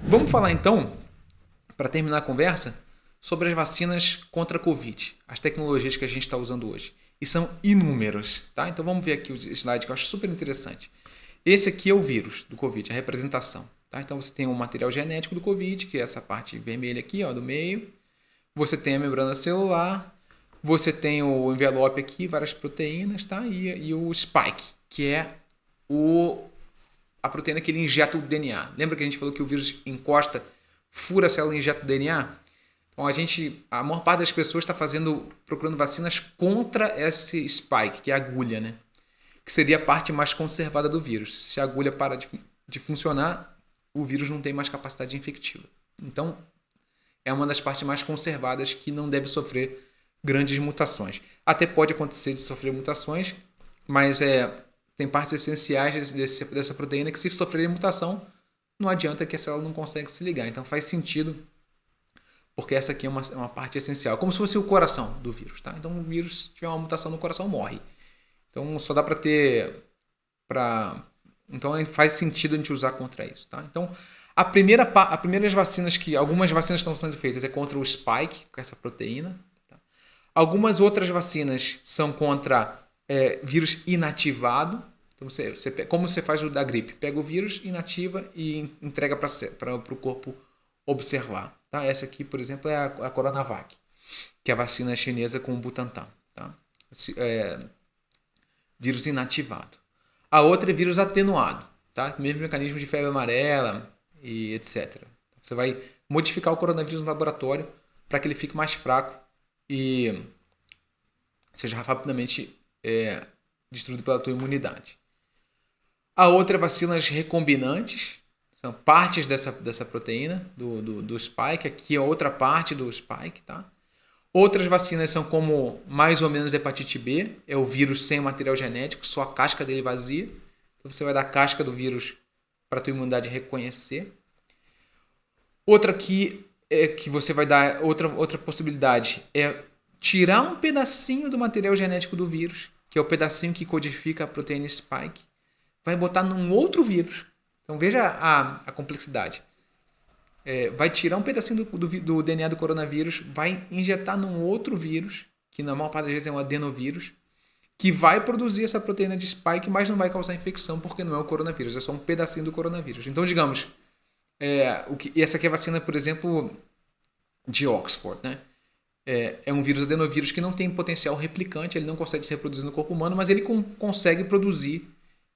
Vamos falar então, para terminar a conversa, sobre as vacinas contra a Covid, as tecnologias que a gente está usando hoje. E são inúmeras, tá? Então vamos ver aqui o slide que eu acho super interessante. Esse aqui é o vírus do Covid, a representação. Tá? Então você tem o material genético do Covid, que é essa parte vermelha aqui, ó, do meio. Você tem a membrana celular, você tem o envelope aqui, várias proteínas, tá? E o spike, que é a proteína que ele injeta o DNA. Lembra que a gente falou que o vírus encosta, fura a célula e injeta o DNA? Então a maior parte das pessoas está procurando vacinas contra esse spike, que é a agulha, né? Que seria a parte mais conservada do vírus. Se a agulha para de funcionar, o vírus não tem mais capacidade infectiva. Então, é uma das partes mais conservadas que não deve sofrer grandes mutações. Até pode acontecer de sofrer mutações, mas tem partes essenciais dessa proteína que, se sofrerem mutação, não adianta, que a célula não consegue se ligar. Então faz sentido, porque essa aqui é uma parte essencial. Como se fosse o coração do vírus. Tá? Então, o vírus, se tiver uma mutação no coração, morre. Então só dá para ter. Então faz sentido a gente usar contra isso. Tá? Então, primeiras vacinas algumas vacinas estão sendo feitas é contra o spike, com essa proteína. Tá? Algumas outras vacinas são contra vírus inativado. Então, como você faz o da gripe? Pega o vírus, inativa e entrega para o corpo observar. Tá? Essa aqui, por exemplo, é a Coronavac, que é a vacina chinesa com o Butantan. Tá? Vírus inativado. A outra é vírus atenuado, tá? Mesmo mecanismo de febre amarela e etc. Você vai modificar o coronavírus no laboratório para que ele fique mais fraco e seja rapidamente destruído pela tua imunidade. A outra é vacinas recombinantes, são partes dessa proteína do spike. Aqui é outra parte do spike, tá? Outras vacinas são como mais ou menos hepatite B, é o vírus sem material genético, só a casca dele vazia. Então você vai dar a casca do vírus para a tua imunidade reconhecer. Outra que você vai dar, outra possibilidade é tirar um pedacinho do material genético do vírus, que é o pedacinho que codifica a proteína spike, vai botar num outro vírus. Então veja a complexidade. Vai tirar um pedacinho do DNA do coronavírus, vai injetar num outro vírus, que na maior parte das vezes é um adenovírus, que vai produzir essa proteína de spike, mas não vai causar infecção, porque não é o coronavírus, é só um pedacinho do coronavírus. Então, digamos, essa aqui é a vacina, por exemplo, de Oxford, né? É um vírus adenovírus que não tem potencial replicante, ele não consegue se reproduzir no corpo humano, mas ele consegue produzir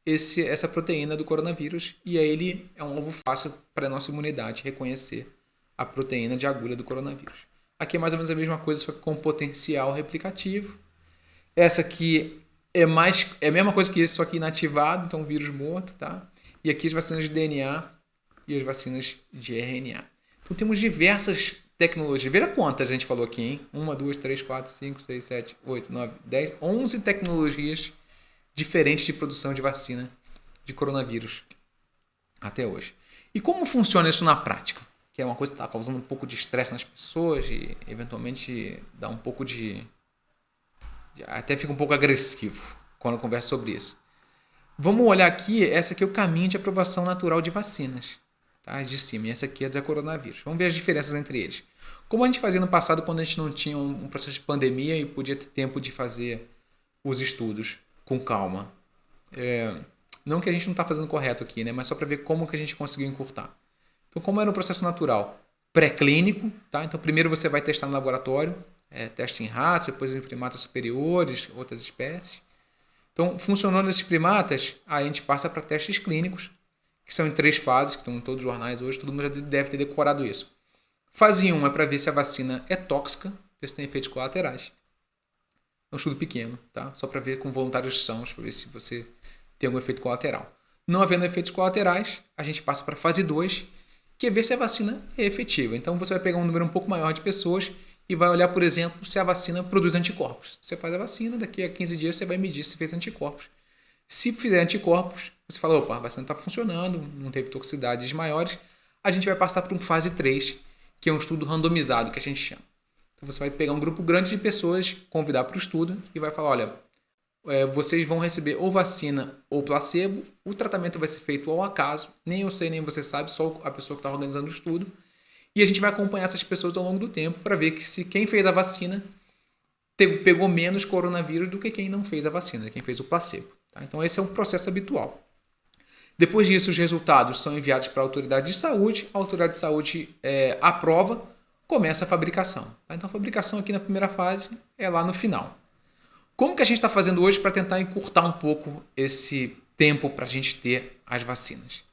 essa proteína do coronavírus, e aí ele é um alvo fácil para a nossa imunidade reconhecer a proteína de agulha do coronavírus. Aqui é mais ou menos a mesma coisa, só que com potencial replicativo. Essa aqui é a mesma coisa que esse, só que inativado, então vírus morto, tá? E aqui as vacinas de DNA e as vacinas de RNA. Então temos diversas tecnologias. Veja quantas a gente falou aqui, hein? 1, 2, 3, 4, 5, 6, 7, 8, 9, 10, 11 tecnologias diferentes de produção de vacina de coronavírus até hoje. E como funciona isso na prática? Que é uma coisa que está causando um pouco de estresse nas pessoas e eventualmente dá um pouco até fica um pouco agressivo quando conversa sobre isso. Vamos olhar aqui, essa aqui é o caminho de aprovação natural de vacinas, tá? De cima, e essa aqui é da coronavírus. Vamos ver as diferenças entre eles. Como a gente fazia no passado, quando a gente não tinha um processo de pandemia e podia ter tempo de fazer os estudos com calma. Não que a gente não está fazendo correto aqui, né? Mas só para ver como que a gente conseguiu encurtar. Então, como era um processo natural? Pré-clínico, tá? Então, primeiro você vai testar no laboratório, teste em ratos, depois em primatas superiores, outras espécies. Então, funcionando nesses primatas, aí a gente passa para testes clínicos, que são em 3 fases, que estão em todos os jornais hoje, todo mundo já deve ter decorado isso. Fase 1 é para ver se a vacina é tóxica, ver se tem efeitos colaterais. É um estudo pequeno, tá? Só para ver com voluntários sãos, para ver se você tem algum efeito colateral. Não havendo efeitos colaterais, a gente passa para a fase 2, que é ver se a vacina é efetiva. Então você vai pegar um número um pouco maior de pessoas e vai olhar, por exemplo, se a vacina produz anticorpos. Você faz a vacina, daqui a 15 dias você vai medir se fez anticorpos. Se fizer anticorpos, você fala, opa, a vacina está funcionando, não teve toxicidades maiores, a gente vai passar para um fase 3, que é um estudo randomizado, que a gente chama. Então você vai pegar um grupo grande de pessoas, convidar para o estudo e vai falar, olha, vocês vão receber ou vacina ou placebo. O tratamento vai ser feito ao acaso. Nem eu sei, nem você sabe, só a pessoa que está organizando o estudo. E a gente vai acompanhar essas pessoas ao longo do tempo para ver que se quem fez a vacina pegou menos coronavírus do que quem não fez a vacina, quem fez o placebo. Tá? Então esse é um processo habitual. Depois disso, os resultados são enviados para a autoridade de saúde. A autoridade de saúde aprova, começa a fabricação. Tá? Então a fabricação aqui na primeira fase é lá no final. Como que a gente está fazendo hoje para tentar encurtar um pouco esse tempo para a gente ter as vacinas?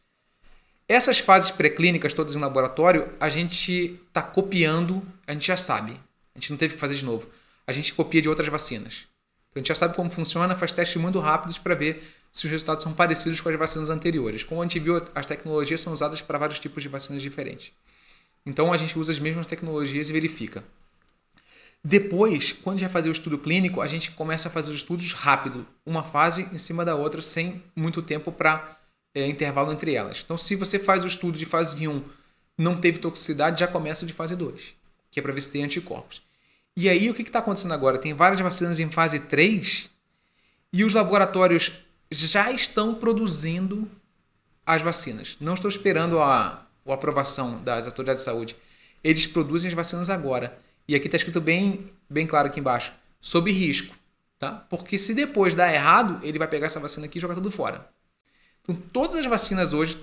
Essas fases pré-clínicas, todas em laboratório, a gente está copiando, a gente já sabe. A gente não teve que fazer de novo. A gente copia de outras vacinas. Então, a gente já sabe como funciona, faz testes muito rápidos para ver se os resultados são parecidos com as vacinas anteriores. Como a gente viu, as tecnologias são usadas para vários tipos de vacinas diferentes. Então, a gente usa as mesmas tecnologias e verifica. Depois, quando a gente vai fazer o estudo clínico, a gente começa a fazer os estudos rápido, uma fase em cima da outra, sem muito tempo para intervalo entre elas. Então, se você faz o estudo de fase 1, não teve toxicidade, já começa o de fase 2, que é para ver se tem anticorpos. E aí, o que está acontecendo agora? Tem várias vacinas em fase 3 e os laboratórios já estão produzindo as vacinas. Não estou esperando a aprovação das autoridades de saúde. Eles produzem as vacinas agora. E aqui está escrito bem claro aqui embaixo, sob risco. Tá? Porque se depois dar errado, ele vai pegar essa vacina aqui e jogar tudo fora. Então, todas as vacinas hoje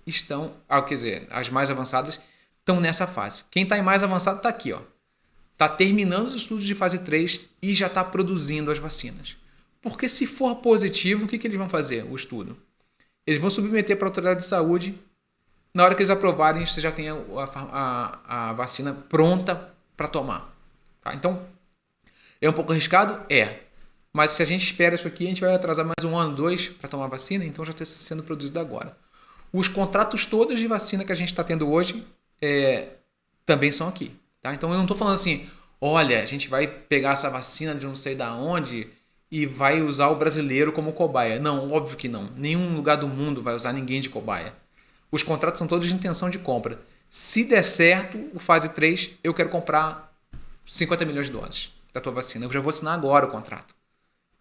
estão, quer dizer, as mais avançadas, estão nessa fase. Quem está em mais avançado está aqui. Está terminando os estudos de fase 3 e já está produzindo as vacinas. Porque se for positivo, o que eles vão fazer? O estudo. Eles vão submeter para a autoridade de saúde. Na hora que eles aprovarem, você já tem a vacina pronta para tomar. Tá? Então, é um pouco arriscado? É. Mas se a gente espera isso aqui, a gente vai atrasar mais 1 ano, 2 para tomar a vacina, então já está sendo produzido agora. Os contratos todos de vacina que a gente está tendo hoje também são aqui. Tá? Então eu não estou falando assim, olha, a gente vai pegar essa vacina de não sei da onde e vai usar o brasileiro como cobaia. Não, óbvio que não. Nenhum lugar do mundo vai usar ninguém de cobaia. Os contratos são todos de intenção de compra. Se der certo, o fase 3, eu quero comprar 50 milhões de doses da tua vacina. Eu já vou assinar agora o contrato.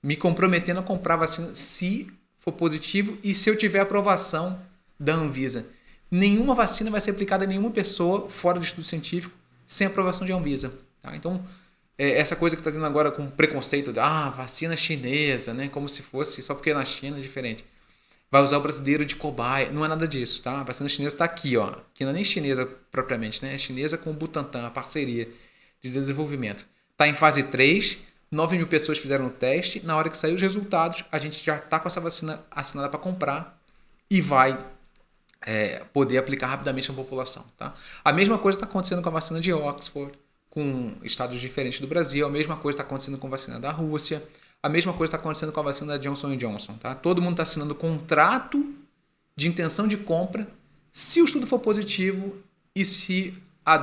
Me comprometendo a comprar a vacina se for positivo e se eu tiver aprovação da Anvisa. Nenhuma vacina vai ser aplicada a nenhuma pessoa fora do estudo científico sem aprovação de Anvisa. Tá? Então, essa coisa que está tendo agora com preconceito de vacina chinesa, né? Como se fosse só porque é na China é diferente. Vai usar o brasileiro de cobaia. Não é nada disso, tá? A vacina chinesa está aqui, que não é nem chinesa propriamente, né? É chinesa com o Butantan, a parceria de desenvolvimento. Está em fase 3, 9 mil pessoas fizeram o teste. Na hora que sair os resultados, a gente já está com essa vacina assinada para comprar e vai poder aplicar rapidamente na população. Tá? A mesma coisa está acontecendo com a vacina de Oxford, com estados diferentes do Brasil. A mesma coisa está acontecendo com a vacina da Rússia. A mesma coisa está acontecendo com a vacina da Johnson & Johnson. Tá? Todo mundo está assinando contrato de intenção de compra se o estudo for positivo e se a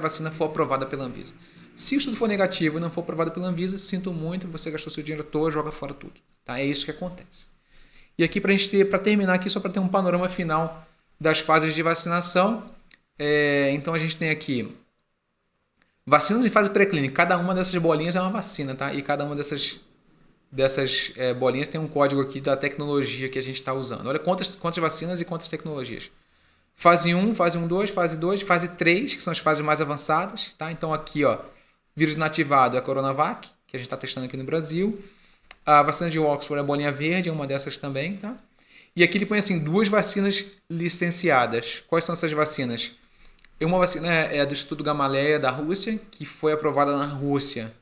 vacina for aprovada pela Anvisa. Se o estudo for negativo e não for aprovado pela Anvisa, sinto muito, você gastou seu dinheiro todo, joga fora tudo. Tá? É isso que acontece. E aqui para terminar aqui, só para ter um panorama final das fases de vacinação. Então a gente tem aqui vacinas em fase pré-clínica. Cada uma dessas bolinhas é uma vacina, tá? E cada uma dessas bolinhas tem um código aqui da tecnologia que a gente está usando. Olha quantas vacinas e quantas tecnologias. Fase 1, fase 1-2, fase 2, fase 3, que são as fases mais avançadas. Tá? Então aqui, vírus inativado é a Coronavac, que a gente está testando aqui no Brasil. A vacina de Oxford é a bolinha verde, é uma dessas também. Tá? E aqui ele põe assim, 2 vacinas licenciadas. Quais são essas vacinas? Uma vacina é a do Instituto Gamaleya da Rússia, que foi aprovada na Rússia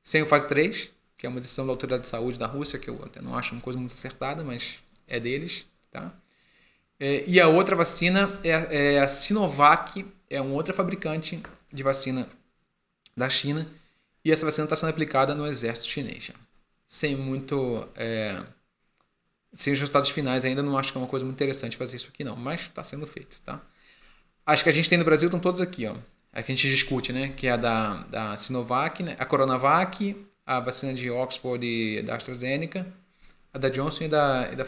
sem o fase 3, que é uma decisão da Autoridade de Saúde da Rússia, que eu até não acho uma coisa muito acertada, mas é deles. Tá? E a outra vacina é a Sinovac, é um outro fabricante de vacina da China, e essa vacina está sendo aplicada no exército chinês. Sem os resultados finais ainda, não acho que é uma coisa muito interessante fazer isso aqui não, mas está sendo feito. Tá? As que a gente tem no Brasil estão todas aqui, a que a gente discute, né? Que é a da Sinovac, né? A Coronavac, a vacina de Oxford e da AstraZeneca, a da Johnson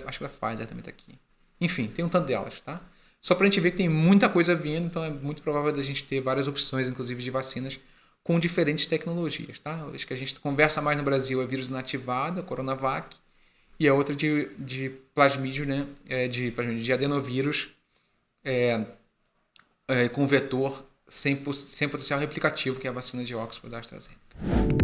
acho que da Pfizer também está aqui. Enfim, tem um tanto delas, tá? Só para a gente ver que tem muita coisa vindo, então é muito provável da gente ter várias opções, inclusive de vacinas, com diferentes tecnologias. Tá? Acho que a gente conversa mais no Brasil é vírus inativado, a Coronavac, e a outra de plasmídio, né? De adenovírus com vetor sem potencial replicativo, que é a vacina de Oxford da AstraZeneca.